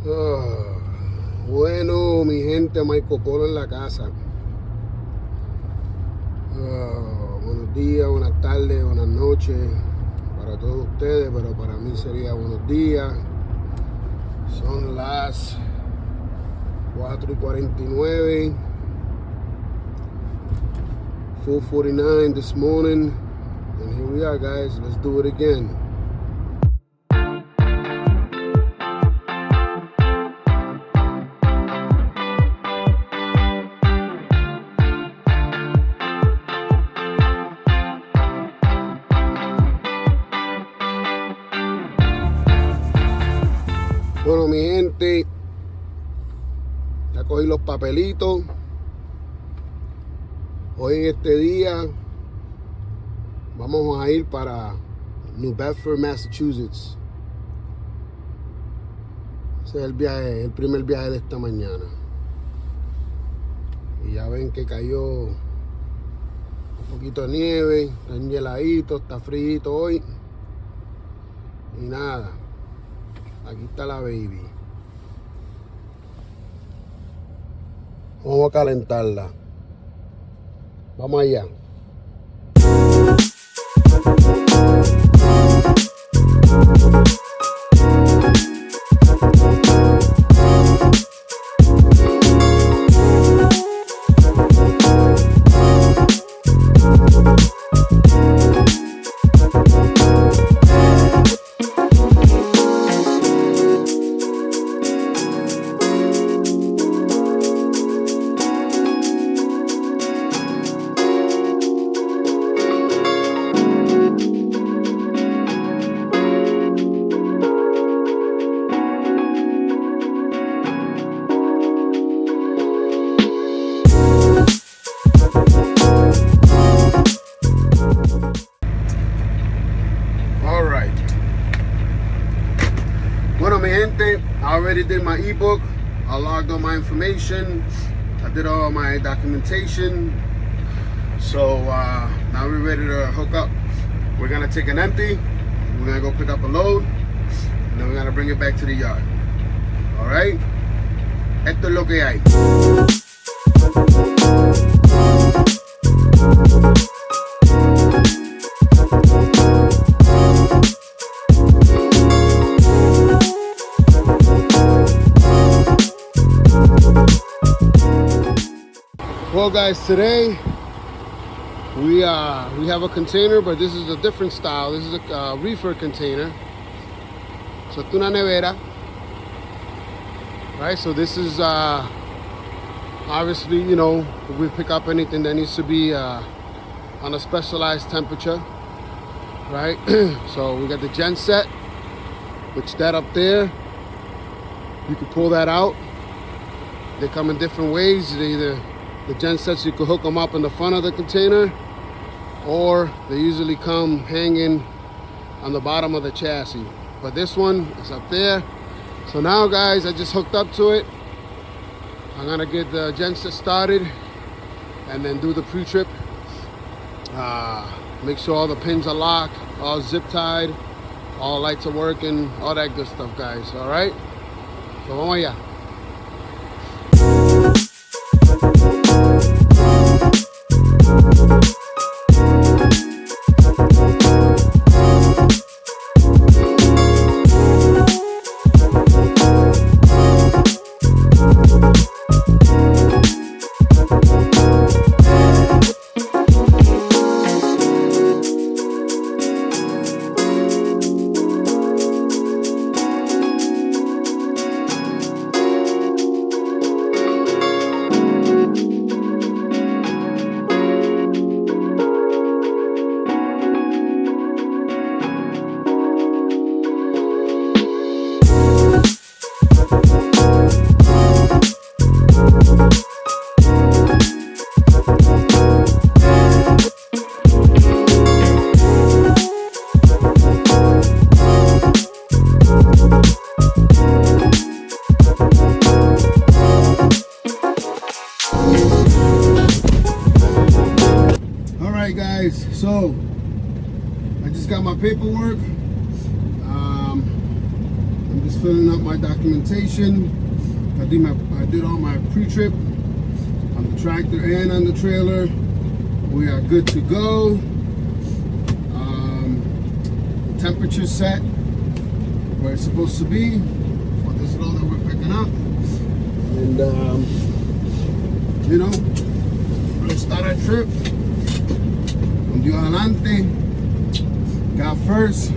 Ah, bueno, mi gente, Marco Polo en la casa. Buenos días, buenas tardes, buenas noches para todos ustedes, pero para mí sería buenos días. Son las 4:49, 4:49 this morning, and here we are, guys. Let's do it again. Bueno, mi gente, ya cogí los papelitos. Hoy en este día vamos a ir para New Bedford, Massachusetts. Ese es el viaje, el primer viaje de esta mañana. Y ya ven que cayó un poquito de nieve, está enheladito, está frío hoy. Y nada. Aquí está la baby. Vamos a calentarla. Vamos allá. Bueno, mi gente, I already did my ebook. I logged all my information. I did all my documentation. So now we're ready to hook up. We're gonna take an empty. We're gonna go pick up a load, and then we're gonna bring it back to the yard. All right. Esto es lo que hay. Well, guys, today we have a container, but this is a different style. This is a reefer container. So it's una nevera, right? So this is obviously, you know, if we pick up anything that needs to be on a specialized temperature, right? So we got the gen set, which that up there, you can pull that out. They come in different ways. The gen sets, you can hook them up in the front of the container, or they usually come hanging on the bottom of the chassis. But this one is up there. So now, guys, I just hooked up to it. I'm gonna get the gen set started and then do the pre-trip. Make sure all the pins are locked, all zip tied, all lights are working, all that good stuff, guys. All right? So vamos allá. So I just got my paperwork. I'm just just filling up my documentation. I did all my pre-trip on the tractor and on the trailer. We are good to go. The temperature set where it's supposed to be for this load that we're picking up. And you know, let's start our trip. Con Dios adelante. God first.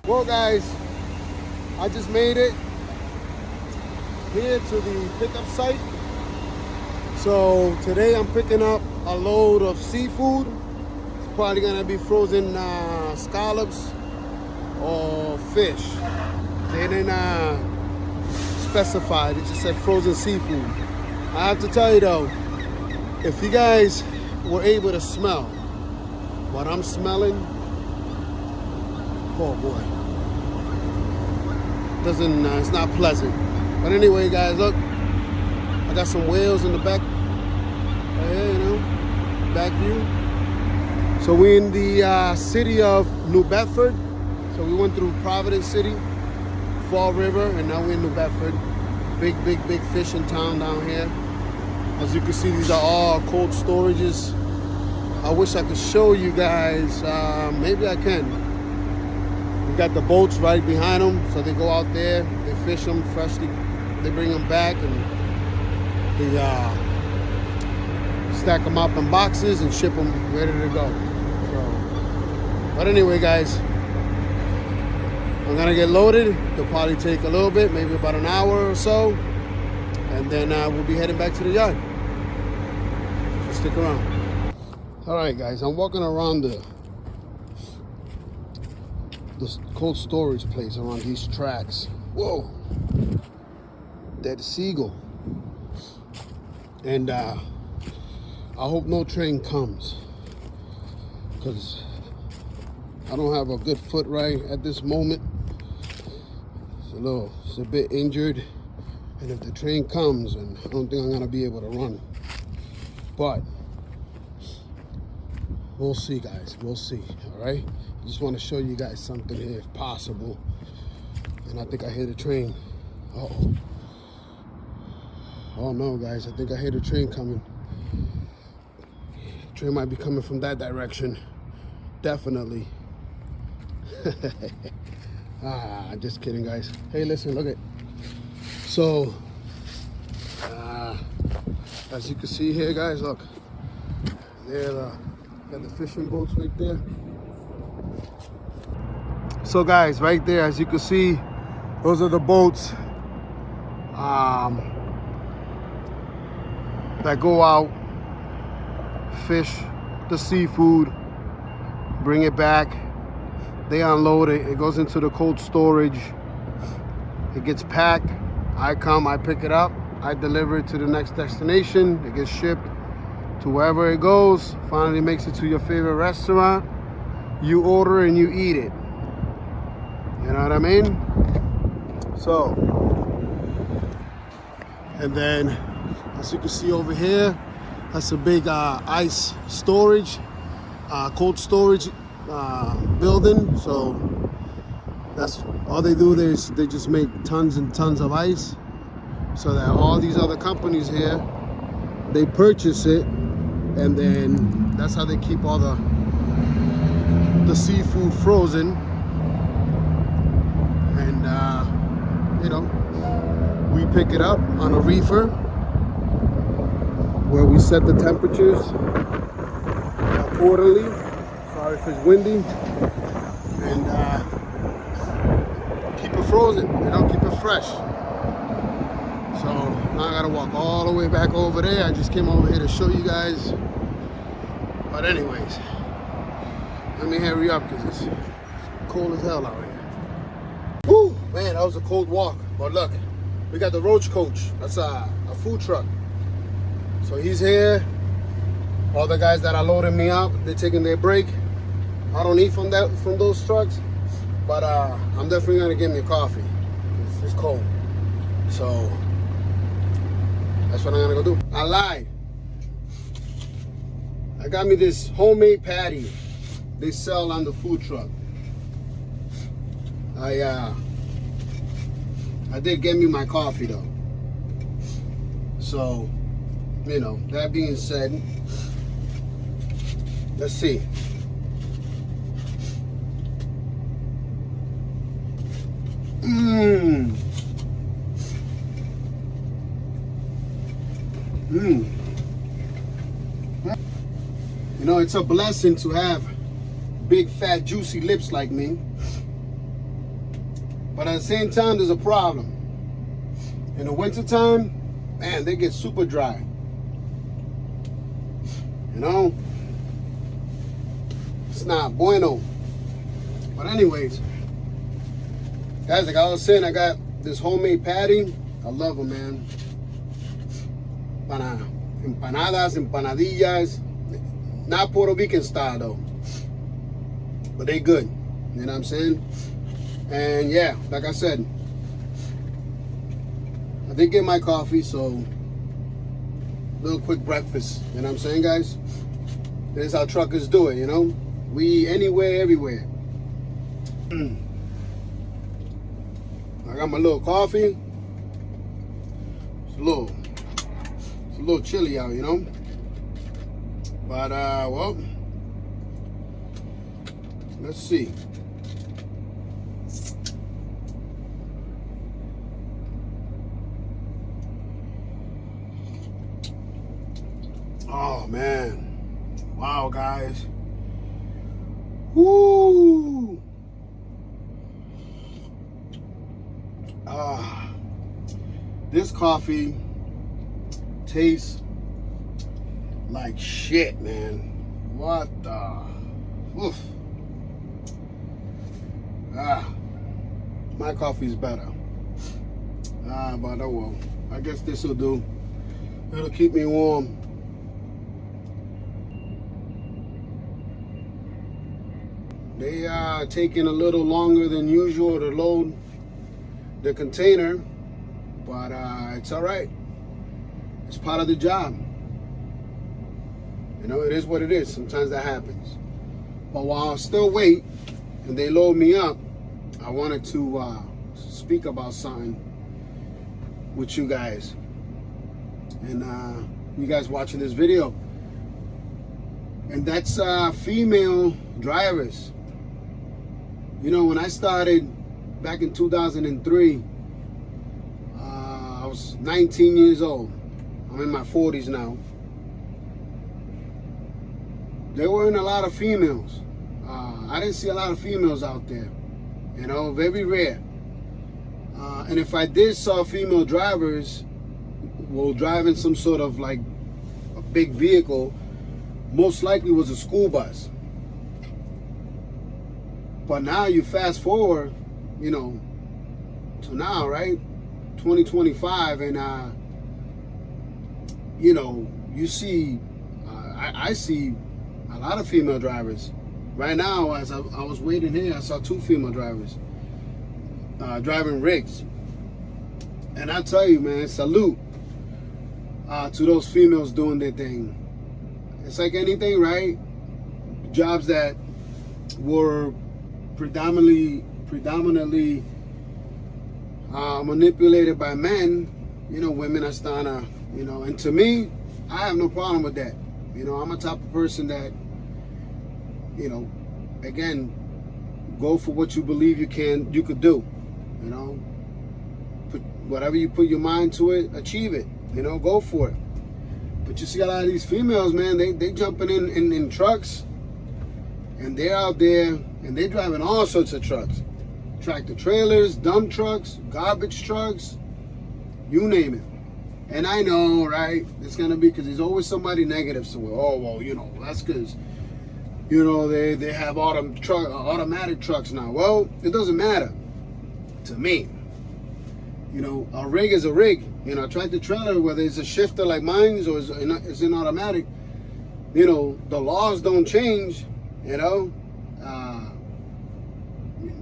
Well guys, I just made it here to the pickup site. So today I'm picking up a load of seafood. It's probably gonna be frozen scallops or fish. They didn't specify, they just said frozen seafood. I have to tell you though, if you guys were able to smell what I'm smelling, oh boy. It's not pleasant. But anyway, guys, look, I got some whales in the back. Right here, you know, back view. So we're in the city of New Bedford. So we went through Providence City, Fall River, and now we're in New Bedford. Big fishing town down here. As you can see, these are all cold storages. I wish I could show you guys. Maybe I can. We got the boats right behind them, so they go out there, they fish them freshly, they bring them back, and they stack them up in boxes and ship them ready to go. So, but anyway, guys, I'm gonna get loaded. It'll probably take a little bit, maybe about an hour or so, and then we'll be heading back to the yard. So stick around. All right, guys, I'm walking around the cold storage place around these tracks. Whoa, dead seagull. And I hope no train comes, because I don't have a good foot right at this moment. It's a bit injured, and if the train comes, and I don't think I'm gonna be able to run. But we'll see, guys, we'll see. All right, I just want to show you guys something here if possible. And I think I hear the train. Uh-oh. Oh no, guys, I think I hear the train coming. Train might be coming from that direction. Definitely. Just kidding, guys. Hey, listen, look at. So, as you can see here, guys, look. There, got the fishing boats right there. So, guys, right there, as you can see, those are the boats that go out, fish the seafood, bring it back. They unload it. It goes into the cold storage. It gets packed. I come, I pick it up, I deliver it to the next destination. It gets shipped to wherever it goes. Finally makes it to your favorite restaurant. You order and you eat it. You know what I mean? So, and then as you can see over here, that's a big ice storage, cold storage building. So that's all they do. They just make tons and tons of ice, so that all these other companies here, they purchase it, and then that's how they keep all the seafood frozen. And you know, we pick it up on a reefer where we set the temperatures accordingly. Sorry if it's windy. And keep it frozen, you know, keep it fresh. So now I gotta walk all the way back over there. I just came over here to show you guys. But anyways, let me hurry up because it's cold as hell out here. Woo, man, that was a cold walk. But look, we got the Roach Coach. That's a food truck. So he's here. All the guys that are loading me up, they're taking their break. I don't eat from those trucks, but I'm definitely gonna get me a coffee. It's cold. So that's what I'm gonna go do. I lied. I got me this homemade patty they sell on the food truck. I did get me my coffee though. So, you know, that being said, let's see. You know, it's a blessing to have big, fat, juicy lips like me. But at the same time, there's a problem. In the wintertime, man, they get super dry. You know? It's not bueno. But anyways, guys, like I was saying, I got this homemade patty. I love them, man. Empanadas, empanadillas. Not Puerto Rican style, though. But they good. You know what I'm saying? And yeah, like I said, I did get my coffee, so little quick breakfast. You know what I'm saying, guys? This is how truckers do it, you know? We eat anywhere, everywhere. I got my little coffee. It's a little chilly out, you know? But well, let's see. Oh man, wow, guys. Woo! This coffee tastes like shit, man. What the? Oof. My coffee's better. But oh well. I guess this will do. It'll keep me warm. They are taking a little longer than usual to load the container, but it's all right. It's part of the job. You know, it is what it is. Sometimes that happens. But while I still wait and they load me up, I wanted to speak about something with you guys. And you guys watching this video. And that's female drivers. You know, when I started back in 2003, I was 19 years old. I'm in my 40s now. There weren't a lot of females. I didn't see a lot of females out there. You know, very rare. And if I did saw female drivers, well, driving some sort of like a big vehicle, most likely was a school bus. But now you fast forward, you know, to now, right? 2025, and you know, you see, I see a lot of female drivers. Right now, as I was waiting here, I saw 2 female drivers driving rigs. And I tell you, man, salute to those females doing their thing. It's like anything, right? Jobs that were predominantly manipulated by men, you know, women are starting to, you know, and to me, I have no problem with that. You know, I'm a type of person that, you know, again, go for what you believe you could do. You know, whatever you put your mind to it, achieve it. You know, go for it. But you see a lot of these females, man, they jumping in trucks, and they're out there and they're driving all sorts of trucks. Tractor trailers, dump trucks, garbage trucks, you name it. And I know, right, it's gonna be because there's always somebody negative somewhere. Oh, well, you know, that's because, you know, they have automatic trucks now. Well, it doesn't matter to me. You know, a rig is a rig. You know, a tractor trailer, whether it's a shifter like mine or it's an automatic, you know, the laws don't change, you know.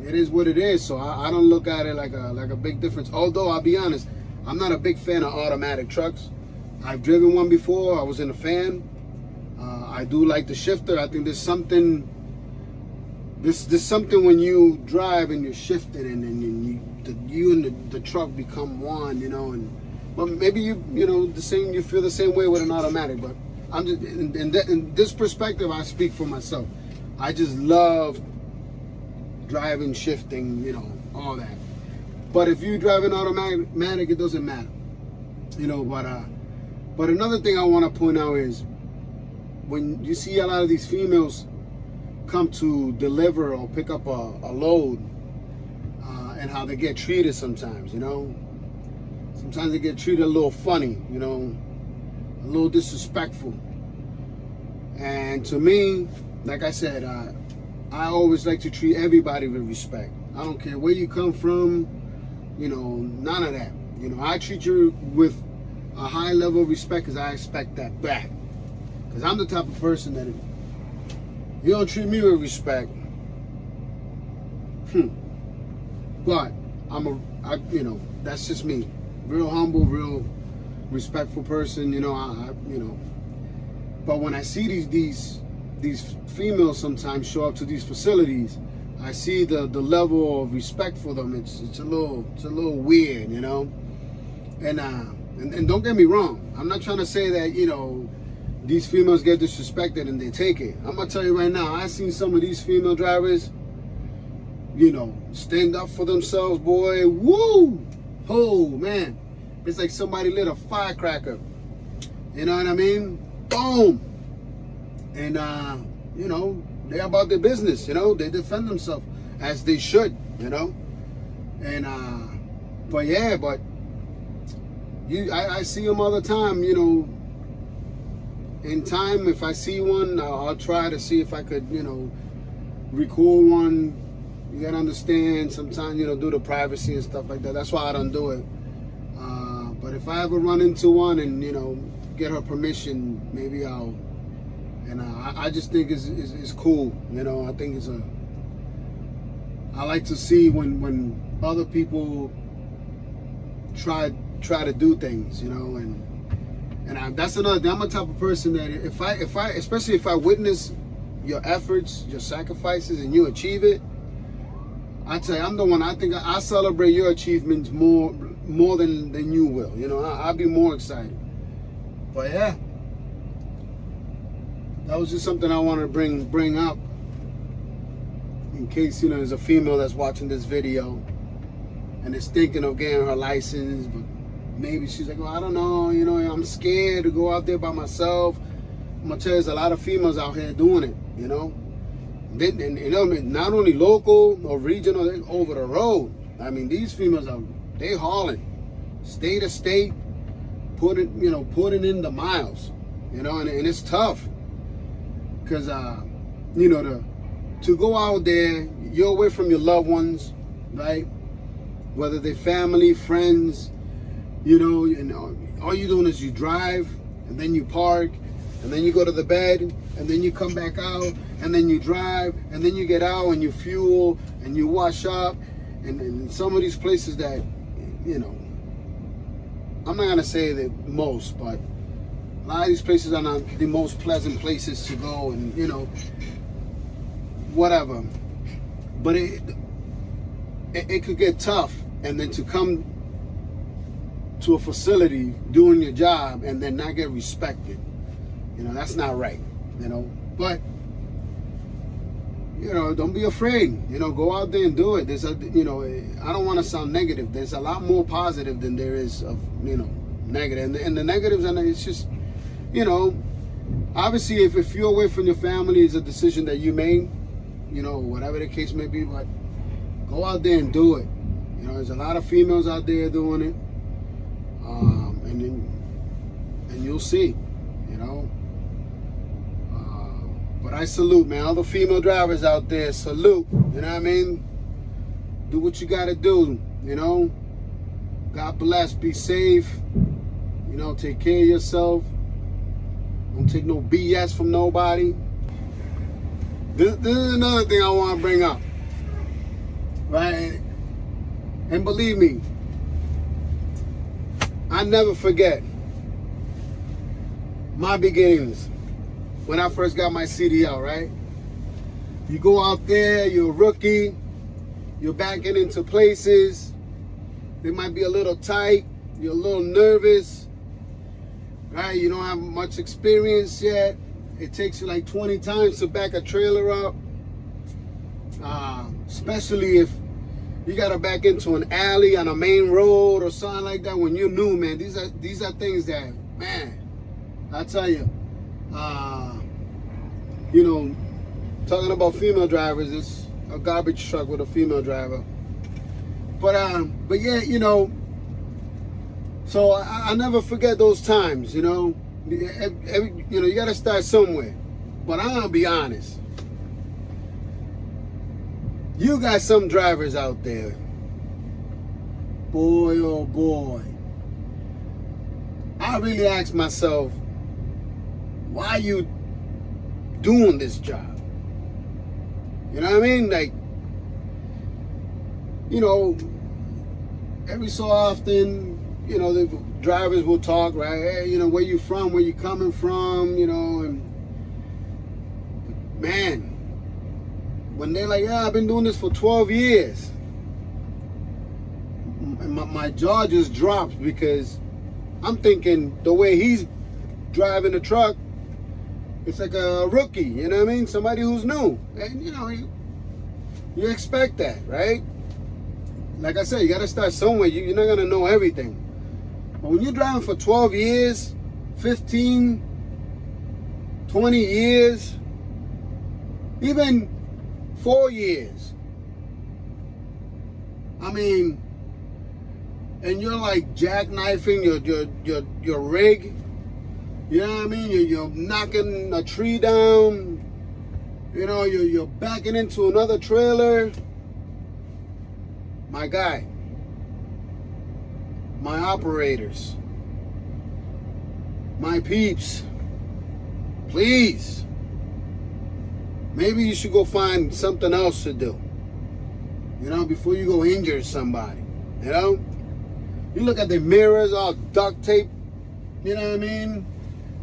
It is what it is. So I don't look at it like a big difference. Although, I'll be honest, I'm not a big fan of automatic trucks. I've driven one before. I was in a fan. I do like the shifter. I think there's something when you drive and you're shifting and you and the truck become one, you know. But maybe you feel the same way with an automatic. But I'm just in this perspective, I speak for myself. I just love driving, shifting, you know, all that. But if you drive an automatic, it doesn't matter, you know. But another thing I want to point out is when you see a lot of these females come to deliver or pick up a load, and how they get treated sometimes, you know. Sometimes they get treated a little funny, you know, a little disrespectful. And to me, like I said, I always like to treat everybody with respect. I don't care where you come from, you know, none of that. You know, I treat you with a high level of respect because I expect that back. Because I'm the type of person that if you don't treat me with respect, but you know, that's just me. Real humble, real respectful person, you know. You know. But when I see these females sometimes show up to these facilities, I see the level of respect for them. It's a little weird, you know. And don't get me wrong. I'm not trying to say that, you know, these females get disrespected and they take it. I'm gonna tell you right now, I've seen some of these female drivers, you know, stand up for themselves, boy. Woo! Oh man, it's like somebody lit a firecracker. You know what I mean? Boom! And you know, they're about their business. You know, they defend themselves as they should. You know, and but yeah, but I see them all the time. You know, in time, if I see one, I'll try to see if I could, you know, record one. You gotta understand, sometimes, you know, due to privacy and stuff like that. That's why I don't do it. But if I ever run into one and, you know, get her permission, maybe I'll. And I just think it's cool. You know, I think I like to see when other people try to do things, you know, and that's another thing. I'm a type of person that if I especially if I witness your efforts, your sacrifices, and you achieve it, I tell you, I'm the one. I think I celebrate your achievements more than you will. You know, I'll be more excited. But yeah, that was just something I wanted to bring up in case, there's a female that's watching this video and is thinking of getting her license, but maybe she's like, well, I don't know, I'm scared to go out there by myself. I'm gonna tell you, there's a lot of females out here doing it, And not only local or regional, they're over the road. I mean, these females they hauling state to state, putting in the miles, and it's tough because to go out there, you're away from your loved ones, right? Whether they're family, friends, and all you're doing is you drive and then you park and then you go to the bed and then you come back out and then you drive and then you get out and you fuel and you wash up and some of these places that, I'm not gonna say the most, but a lot of these places are not the most pleasant places to go, and whatever. But it could get tough, and then to come to a facility doing your job and then not get respected, that's not right. But don't be afraid. Go out there and do it. There's I don't want to sound negative. There's a lot more positive than there is of negative. And the negatives, and it's just obviously if you're away from your family, it's a decision that you made. Whatever the case may be, but go out there and do it. There's a lot of females out there doing it, and you'll see. But I salute, man, all the female drivers out there. Salute, you know what I mean? Do what you gotta do, God bless. Be safe. Take care of yourself. Don't take no BS from nobody. This is another thing I want to bring up, right? And believe me, I never forget my beginnings when I first got my CDL, right? You go out there, you're a rookie, you're backing into places, they might be a little tight, you're a little nervous, right? You don't have much experience yet. It takes you like 20 times to back a trailer up, especially if you gotta back into an alley on a main road or something like that when you're new, man. These are things that, man, I tell you, talking about female drivers, it's a garbage truck with a female driver. But yeah, so I never forget those times, you gotta start somewhere. But I'm gonna be honest. You got some drivers out there, boy, oh boy. I really ask myself, why you doing this job? You know what I mean? Like, every so often, the drivers will talk, right? Hey, where you from? Where you coming from? And man, when they're like, yeah, I've been doing this for 12 years. And my jaw just drops because I'm thinking the way he's driving the truck, it's like a rookie, you know what I mean? Somebody who's new. And, you expect that, right? Like I said, you got to start somewhere. You're not going to know everything. But when you're driving for 12 years, 15, 20 years, even 4 years, I mean, and you're like jackknifing your rig, you know what I mean? You're knocking a tree down, you're backing into another trailer. My guy, my operators, my peeps, please, maybe you should go find something else to do, before you go injure somebody, You look at the mirrors all duct tape, you know what I mean?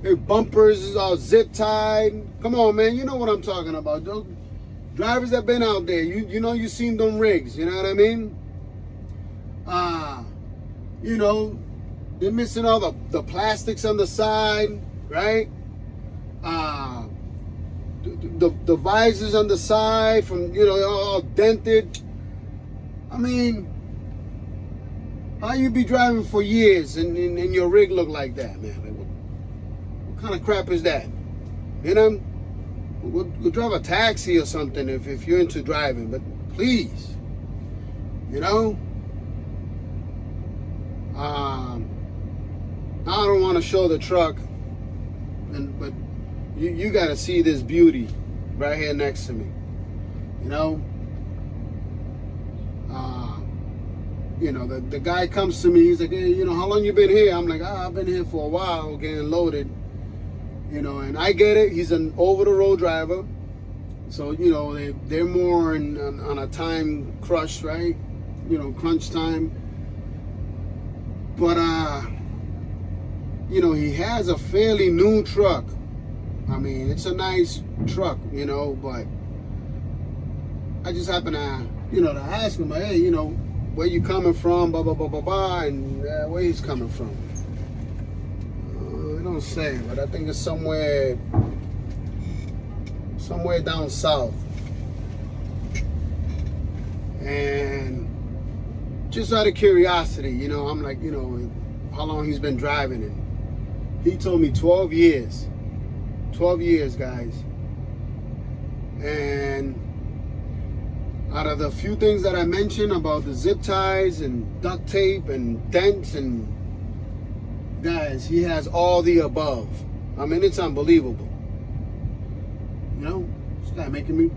Their bumpers is all zip tied. Come on, man, you know what I'm talking about. Those drivers that been out there, you seen them rigs, you know what I mean? They're missing all the plastics on the side, right? The visors on the side from, you know, all dented. I mean, how you be driving for years and your rig look like that, man? Like, what kind of crap is that? You know, we'll drive a taxi or something if you're into driving, but please, you know. I don't want to show the truck, but you got to see this beauty right here next to me, you know. You know, the guy comes to me, he's like, hey, you know, how long you been here? I'm like, I've been here for a while getting loaded, you know, and I get it. He's an over-the-road driver. So, you know, they're more on a time crush, right? You know, crunch time. But, you know, he has a fairly new truck. I mean, it's a nice truck, you know, but I just happen to, you know, to ask him, like, hey, you know, where you coming from, blah, blah, blah, blah, blah, and where he's coming from. I don't say, but I think it's somewhere down south. And just out of curiosity, you know, I'm like, you know, how long he's been driving. And he told me 12 years. 12 years, guys. And out of the few things that I mentioned about the zip ties and duct tape and dents and guys, he has all the above. I mean, it's unbelievable. You know, this guy making me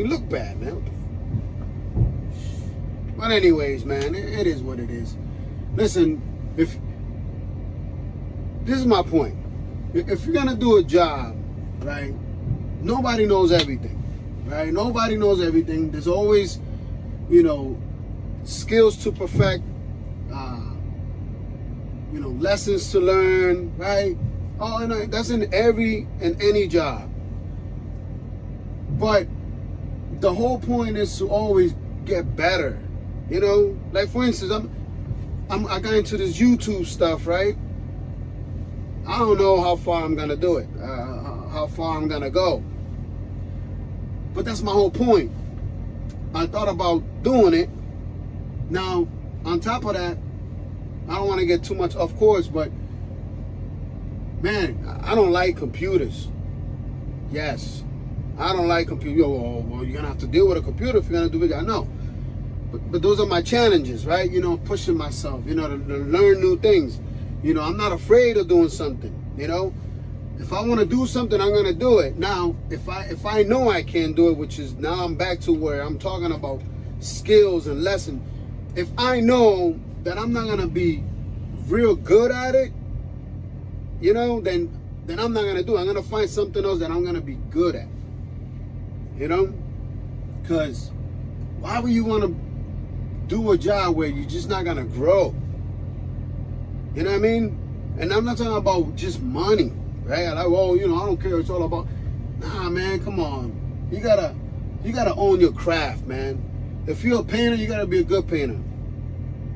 look bad, man. But anyways, man, it is what it is. Listen, if this is my point, if you're gonna do a job, right? Nobody knows everything. Right? Nobody knows everything. There's always, you know, skills to perfect, you know, lessons to learn, right? Oh, and that's in any job. But the whole point is to always get better. You know, like for instance, I got into this YouTube stuff, right? I don't know how far I'm gonna do it, how far I'm gonna go. But that's my whole point. I thought about doing it. Now, on top of that, I don't want to get too much off course, but man, I don't like computers. Yes, I don't like computers. Well, you're going to have to deal with a computer if you're going to do video. I know. But those are my challenges, right? You know, pushing myself, you know, to learn new things. You know, I'm not afraid of doing something, you know. If I want to do something, I'm going to do it. Now, if I know I can do it, which is now I'm back to where I'm talking about skills and lessons. If I know that I'm not going to be real good at it, you know, then I'm not going to do it. I'm going to find something else that I'm going to be good at, you know, because why would you want to do a job where you're just not going to grow? You know what I mean? And I'm not talking about just money. Right? Like, oh, you know, I don't care. It's all about. Nah, man, come on. You gotta own your craft, man. If you're a painter, you gotta be a good painter.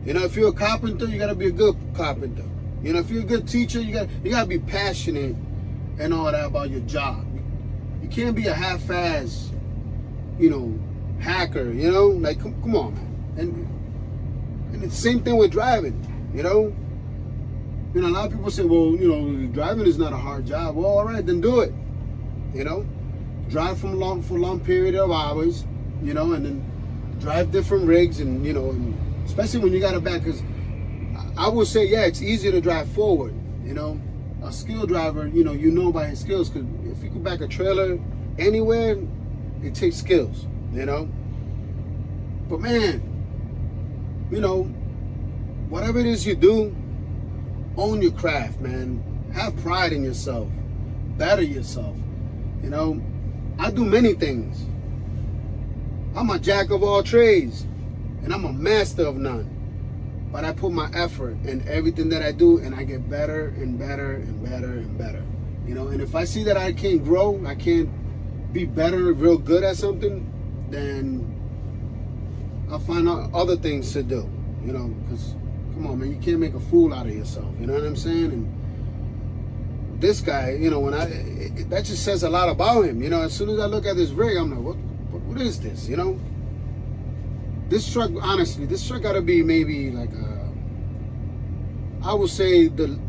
You know, if you're a carpenter, you gotta be a good carpenter. You know, if you're a good teacher, you gotta be passionate and all that about your job. You can't be a half-ass, you know, hacker. You know, like come on, man. And it's the same thing with driving. You know. You know, a lot of people say, well, you know, driving is not a hard job. Well, all right, then do it. You know, drive for long period of hours, you know, and then drive different rigs and, you know, and especially when you got a back, because I would say, yeah, it's easier to drive forward, you know. A skilled driver, you know by his skills, because if you can back a trailer anywhere, it takes skills, you know. But man, you know, whatever it is you do, own your craft, man. Have pride in yourself. Better yourself. You know, I do many things. I'm a jack of all trades, and I'm a master of none. But I put my effort in everything that I do, and I get better and better and better and better. You know, and if I see that I can't grow, I can't be better, real good at something, then I'll find out other things to do. You know, because Come on, man, you can't make a fool out of yourself. You know what I'm saying? And this guy, you know, that just says a lot about him. You know, as soon as I look at this rig, I'm like, what is this? You know, this truck, honestly, this truck got to be maybe like I would say the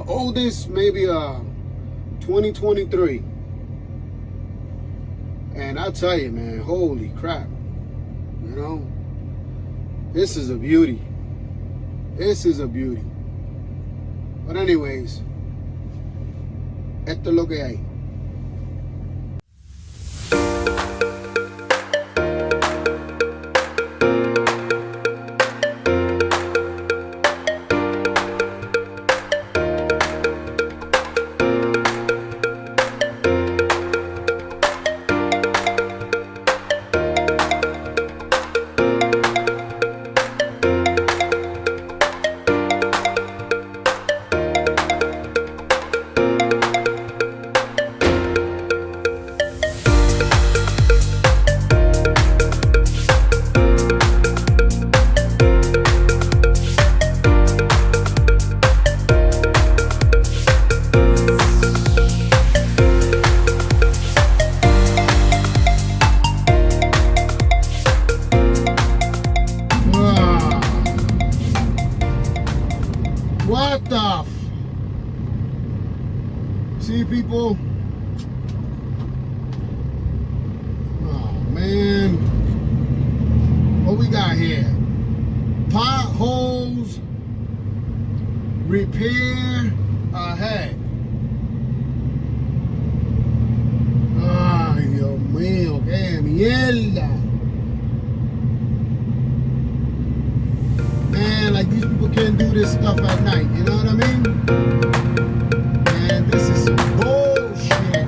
oldest, maybe 2023. And I tell you, man, holy crap. You know, this is a beauty. This is a beauty. But anyways, esto es lo que hay. What the see, people? Oh man, what we got here? Potholes, repair ahead. Ay, Dios mío, qué mierda. Man, like these people can't do this stuff at night, you know what I mean? Man, this is some bullshit.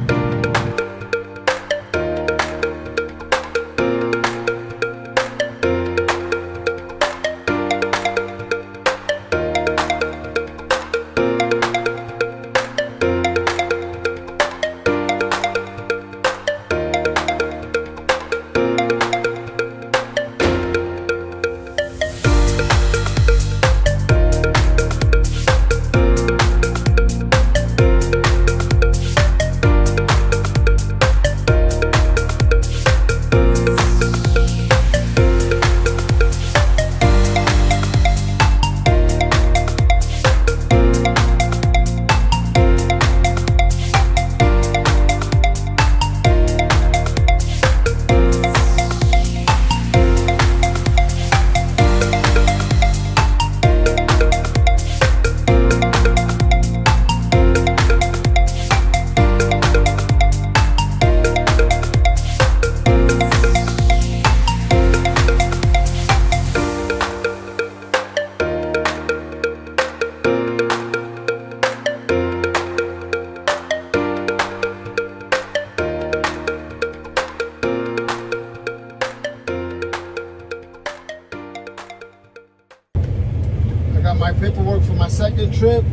My paperwork for my second trip.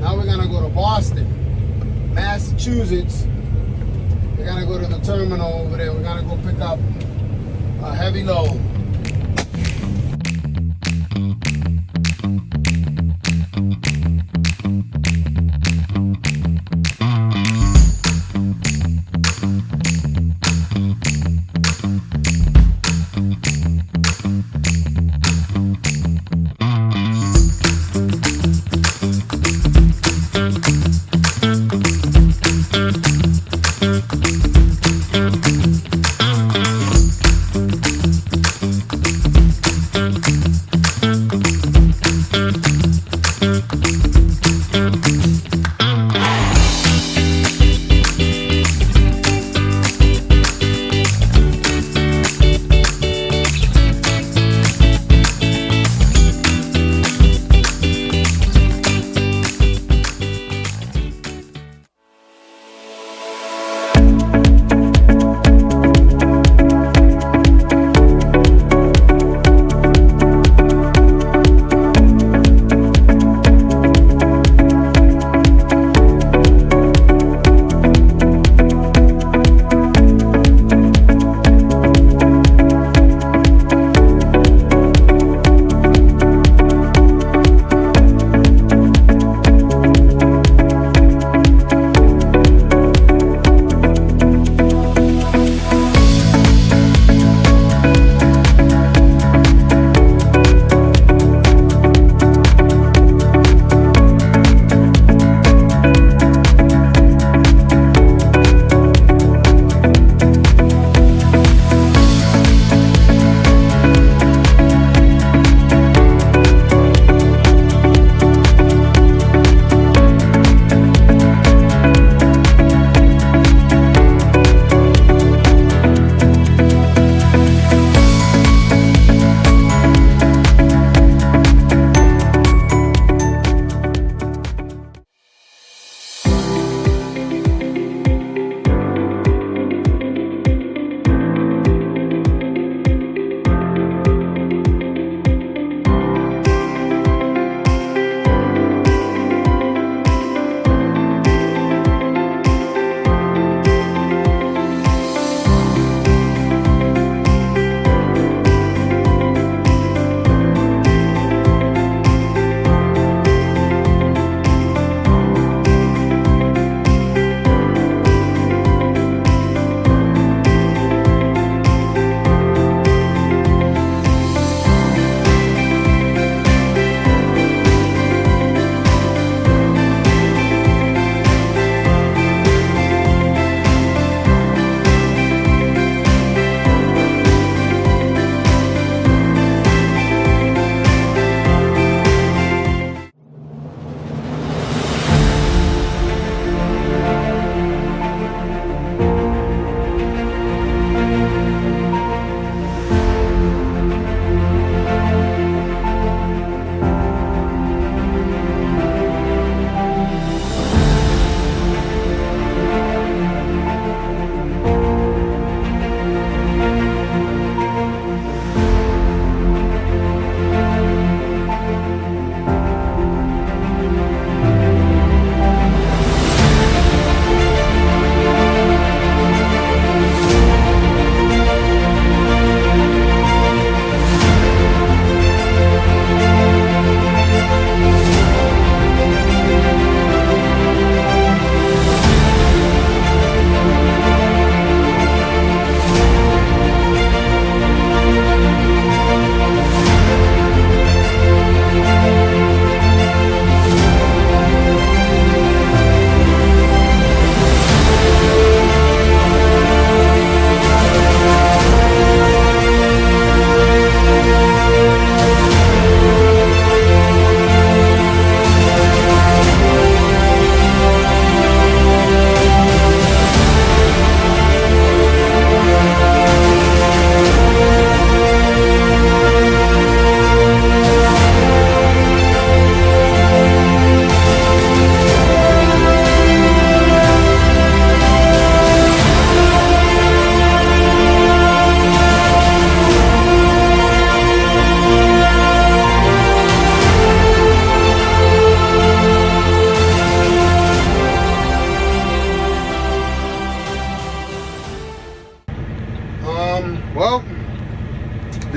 Now we're gonna go to Boston, Massachusetts. We're gonna go to the terminal over there. We're gonna go pick up a heavy load.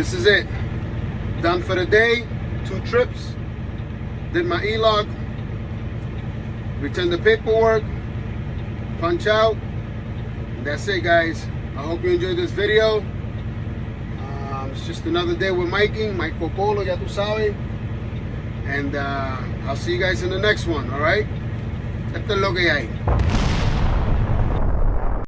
this is it. Done for the day. 2 trips. Did my e-log. Returned the paperwork. Punch out. And that's it, guys. I hope you enjoyed this video. It's just another day with Mikey, Mike Popolo, ya tu sabes. And I'll see you guys in the next one, alright? Esto es lo que hay.